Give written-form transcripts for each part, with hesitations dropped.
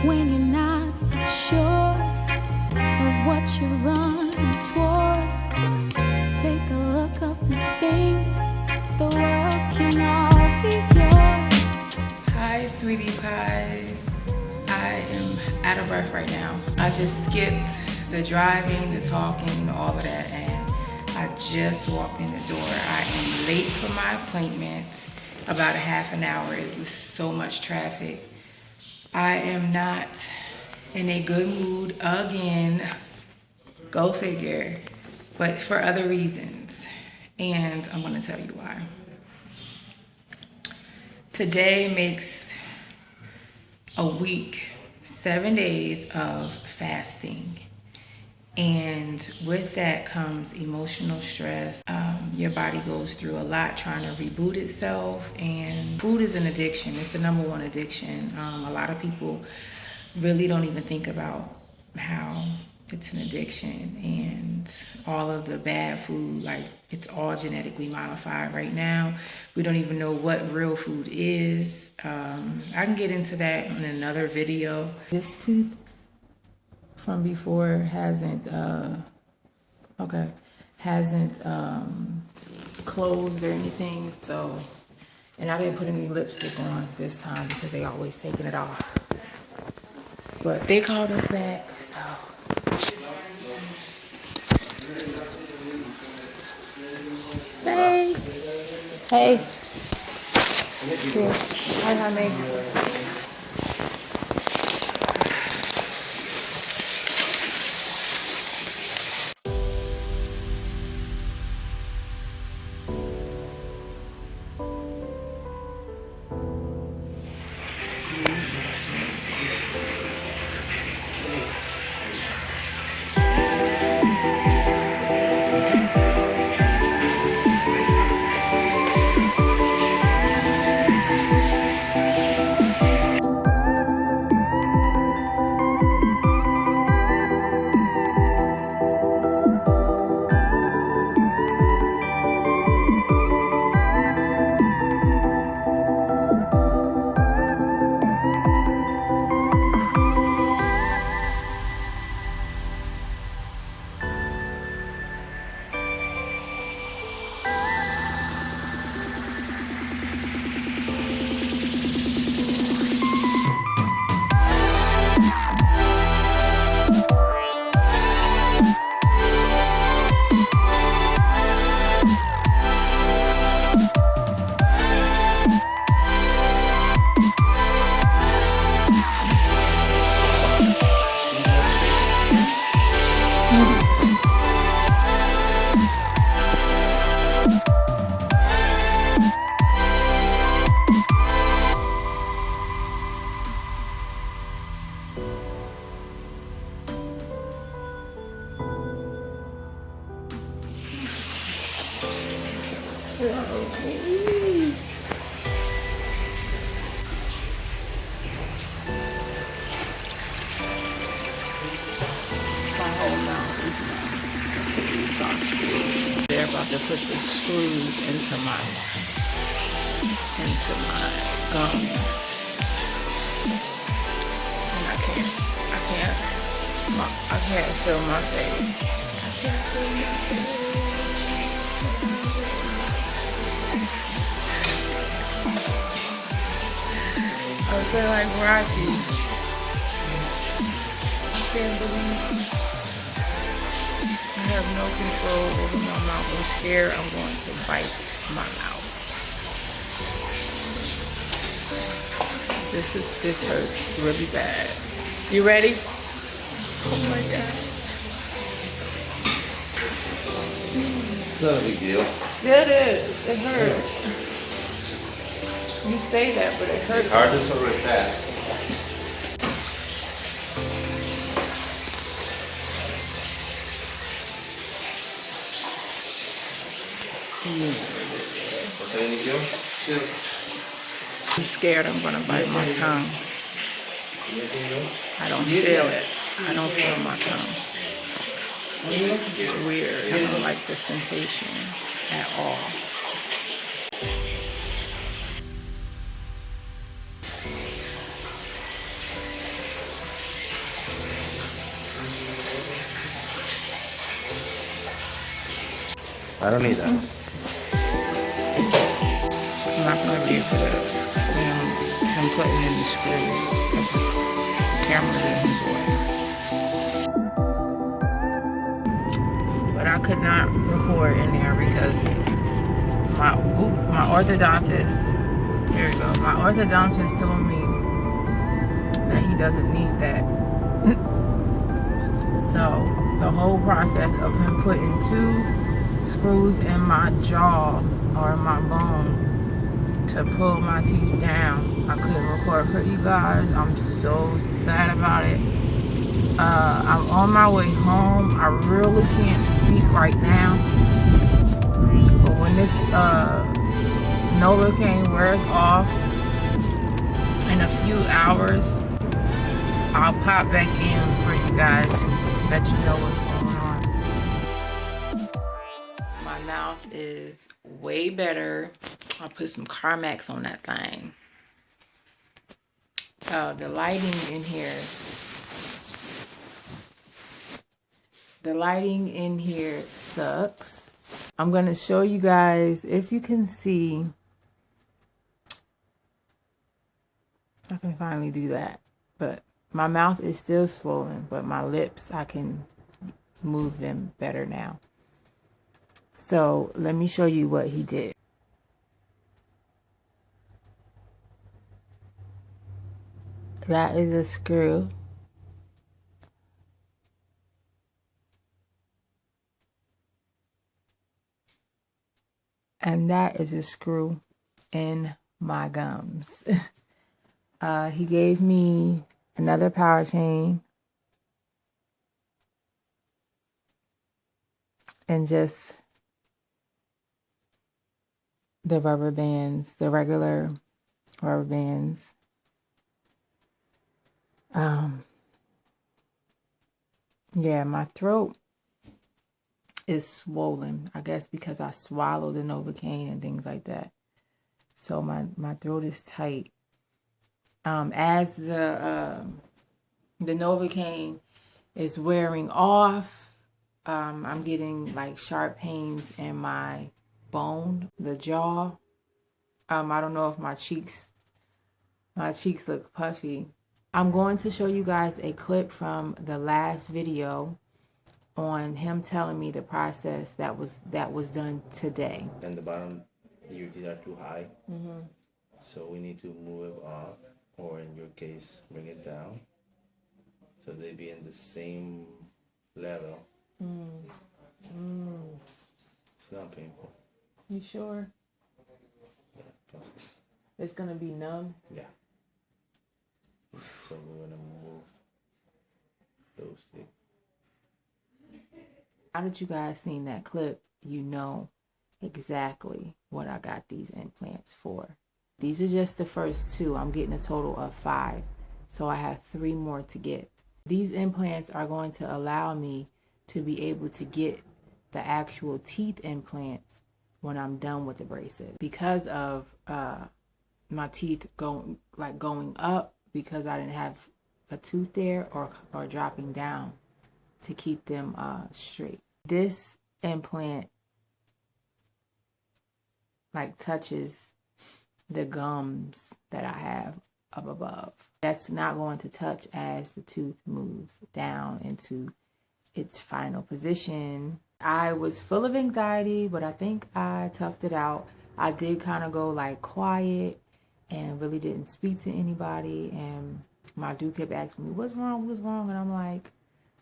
when you're not so sure of what you're running toward. Take a look up and think the world can all be yours. Hi, sweetie pies. I am out of breath right now. I just skipped the driving, the talking, all of that, and I just walked in the door. I am late for my appointment, about a half an hour. It was so much traffic. I am not in a good mood again. Go figure. But for other reasons. And I'm gonna tell you why. Today makes a week, 7 days of fasting. And with that comes emotional stress. Your body goes through a lot trying to reboot itself, and food is an addiction. It's the #1 addiction. A lot of people really don't even think about how it's an addiction, and all of the bad food, like, it's all genetically modified right now. We don't even know what real food is. I can get into that in another video. This tooth from before hasn't closed or anything, so, and I didn't put any lipstick on this time because they always taking it off. But they called us back, so. Hey. Hey. Here. Hi, honey. They're about to put the screws into my gums, and I can't feel my face. I feel like Rocky. I can't believe I have no control over my mouth. I'm scared I'm going to bite my mouth. This hurts really bad. You ready? Oh my God. It's not a big deal. Yeah, it is. It hurts. You say that, but it hurts. It's hard to swallow fast. I'm scared I'm gonna bite my tongue. I don't feel it. I don't feel my tongue. It's weird. I don't like the sensation at all. I don't need that. I'm not going to be able to film him putting in the screws because the camera in his way. But I could not record in there because my orthodontist, here we go, my orthodontist told me that he doesn't need that. So the whole process of him putting 2 screws in my jaw or my bone to pull my teeth down, I couldn't record for you guys. I'm so sad about it. I'm on my way home. I really can't speak right now, but when this Novocaine wears off in a few hours, I'll pop back in for you guys and let you know what's going on. My mouth is way better. I'll put some Carmex on that thing. The lighting in here sucks. I'm gonna show you guys, if you can see, I can finally do that, but my mouth is still swollen, but my lips, I can move them better now. So let me show you what he did. That is a screw. And that is a screw in my gums. He gave me another power chain and just the rubber bands, the regular rubber bands. Yeah, my throat is swollen, I guess because I swallowed the Novocaine and things like that. So my throat is tight. As the Novocaine is wearing off, I'm getting like sharp pains in my bone, the jaw. I don't know if my cheeks look puffy. I'm going to show you guys a clip from the last video on him telling me the process that was done today. And the bottom, your teeth are too high. So we need to move it up, or in your case, bring it down. So they be in the same level. It's not painful. You sure? Yeah, possible. It's gonna be numb? Yeah. So we're gonna move those two. Now that you guys seen that clip, you know exactly what I got these implants for. These are just the first 2. I'm getting a total of 5. So I have 3 more to get. These implants are going to allow me to be able to get the actual teeth implants when I'm done with the braces. Because of my teeth going up, because I didn't have a tooth there, or dropping down to keep them straight. This implant like touches the gums that I have up above. That's not going to touch as the tooth moves down into its final position. I was full of anxiety, but I think I toughed it out. I did kind of go like quiet and really didn't speak to anybody, and my dude kept asking me, what's wrong, and I'm like,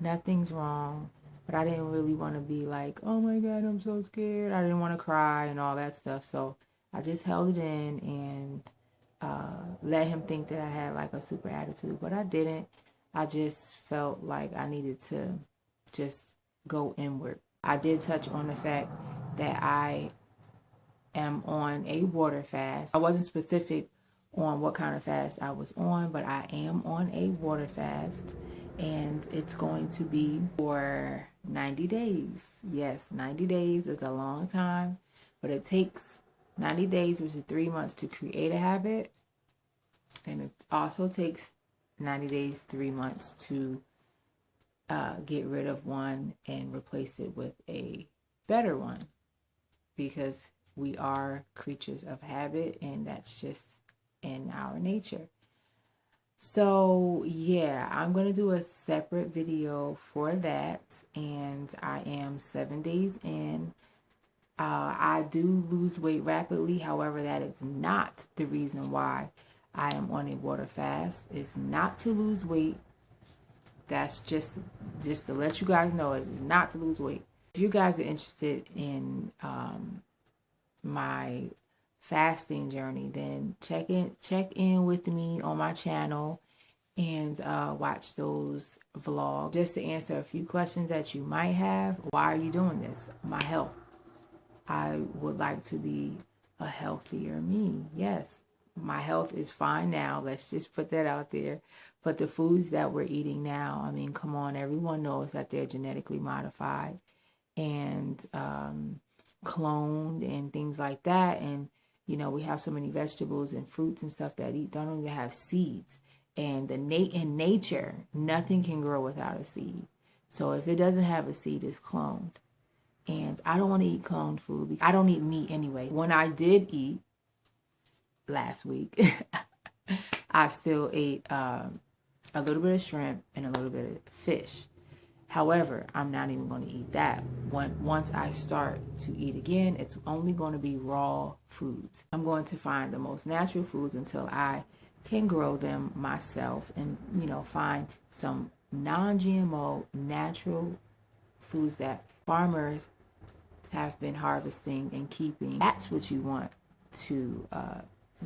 nothing's wrong. But I didn't really want to be like, oh my God, I'm so scared. I didn't want to cry and all that stuff. So I just held it in and let him think that I had like a super attitude. But I didn't. I just felt like I needed to just go inward. I did touch on the fact that I am on a water fast. I wasn't specific on what kind of fast I was on, but I am on a water fast, and it's going to be for 90 days. Yes, 90 days is a long time, but it takes 90 days, which is 3 months, to create a habit, and it also takes 90 days, 3 months to get rid of one and replace it with a better one. because we are creatures of habit, and that's just in our nature. So yeah, I'm going to do a separate video for that, and I am 7 days in. I do lose weight rapidly. However, that is not the reason why I am on a water fast. It's not to lose weight. That's just to let you guys know, it is not to lose weight. If you guys are interested in my fasting journey, then check in with me on my channel and watch those vlogs, just to answer a few questions that you might have. Why are you doing this? My health. I would like to be a healthier me. Yes, my health is fine now. Let's just put that out there. But the foods that we're eating now, I mean, come on, everyone knows that they're genetically modified and cloned and things like that. And, you know, we have so many vegetables and fruits and stuff that don't even have seeds. And in nature, nothing can grow without a seed. So if it doesn't have a seed, it's cloned. And I don't want to eat cloned food because I don't eat meat anyway. When I did eat last week, I still ate a little bit of shrimp and a little bit of fish. However, I'm not even going to eat that. Once I start to eat again, it's only going to be raw foods. I'm going to find the most natural foods until I can grow them myself and, you know, find some non-GMO natural foods that farmers have been harvesting and keeping. That's what you want to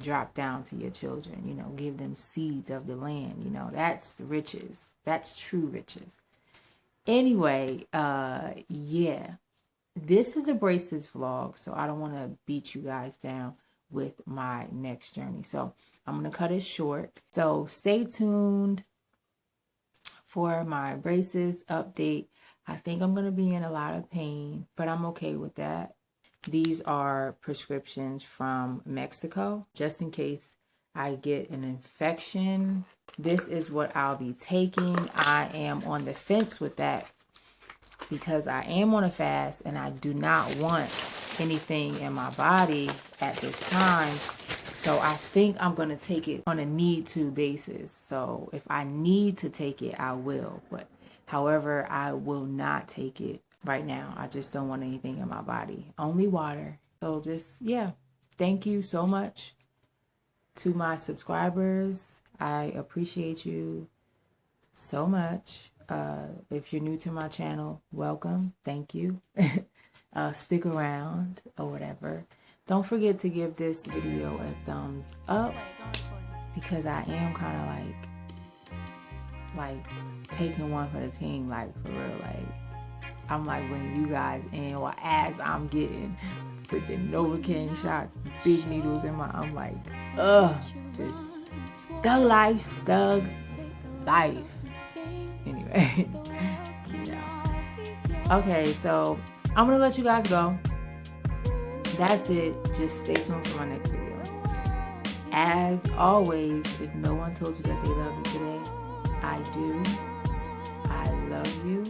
drop down to your children, you know, give them seeds of the land, you know, that's riches. That's true riches. Anyway, yeah, this is a braces vlog, so I don't want to beat you guys down with my next journey. So I'm going to cut it short. So stay tuned for my braces update. I think I'm going to be in a lot of pain, but I'm okay with that. These are prescriptions from Mexico, just in case I get an infection. This is what I'll be taking. I am on the fence with that because I am on a fast and I do not want anything in my body at this time. So I think I'm going to take it on a need-to basis. So if I need to take it, I will. But however, I will not take it right now. I just don't want anything in my body. Only water. So just, yeah. Thank you so much to my subscribers. I appreciate you so much. If you're new to my channel, welcome. Thank you. Stick around or whatever. Don't forget to give this video a thumbs up because I am kind of like taking one for the team, like for real. Like I'm like when you guys in, or as I'm getting freaking Novocaine shots, big needles in my, I'm like, just thug life. Anyway, yeah. Okay, so I'm gonna let you guys go. That's it. Just stay tuned for my next video. As always, if no one told you that they love you today, I do. I love you.